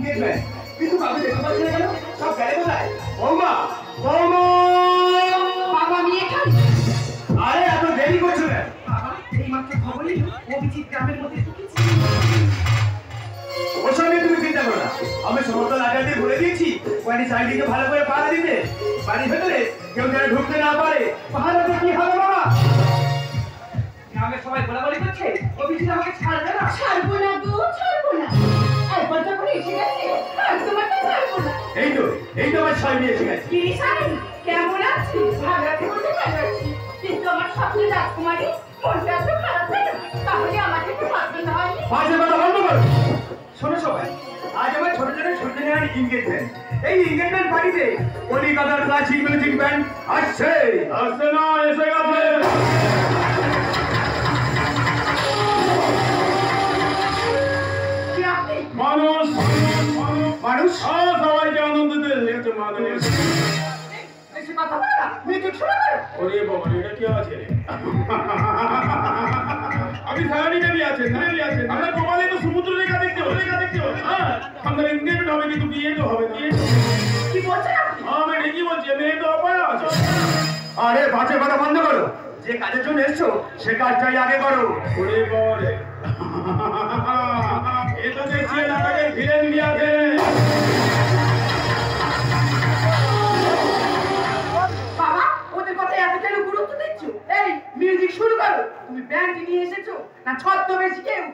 Engagement, কিন্তু কাউকে দেখতে পাচ্ছি না কেন? সব গেলে কোথায়? বৌমা, বৌমা, বাবা আমি এখানে। আরে এত দেরি করছো কেন? বাবা এই মাত্র খবর এলো অভিজিৎ গ্রামের মধ্যে ঢুকেছে। ওর সঙ্গে তুমি চিন্তা করো না, আমি সমস্ত লাগাতে বলে দিয়েছি ওখানে চারিদিকে ভালো করে পাহারা দিতে। বাড়ির ভেতরে কেউ যেন ঢুকতে না পারে। পাহারাতে কি হবে বাবা? গ্রামের সবাই বলাবলি করছে অভিজিৎ আমাকে ছাড়বে না। ছাড়বো না গো, ছাড়বো না। একবার যখন এসে গেছে আর তোমাকে ছাড়বো না। এই তো আমার স্বামী এসে গেছে। কি স্বামী, কেমন আছিস? ভালো আছি বলতে ভালো আছি, কিন্তু আমার স্বপ্নের রাজকুমারী মনটা এত খারাপ কেন? তাহলে আমাকে একটু পছন্দ হয়নি? বাজে কথা বন্ধ করো। শোনো সবাই, আজ আমার ছোট এনগেজমেন্ট। এই এনগেজমেন্ট পার্টিতে কলিকাতার ক্লাসিক মিউজিক ব্যান্ড আসছে। আসছে না, এসে গেছে। কি আপনি? মানুষ মানুষ সবাইকে আনন্দ দিতে মানুষ। বেশি কথা বলো না, মিউজিক শুরু করো। ওরে বাবা, এটা কি আছে রে? আমি সারানিকে নিয়ে আছে, আমরা গোপালে তো সমুদ্র রেখা দেখতে হবে। হ্যাঁ, আমাদের এনগেজমেন্ট হবে কিন্তু বিয়ে তো হবে না। কি বলছেন আপনি? আমি ঠিকই বলছি, মেয়ে তো অপায় আছে। আরে বাজে কথা বন্ধ করো। যে কাজের জন্য এসছো সে কাজটাই আগে করো। ওরে বলে এ তো দেখছি এলাকাকে ঘিরে নিয়ে আছে। বাবা ওদের কথা এত কেন গুরুত্ব দিচ্ছ? এই মিউজিক শুরু করো। তুমি ব্যান্ড নিয়ে এসেছো না ছদ্মবেশী কেউ?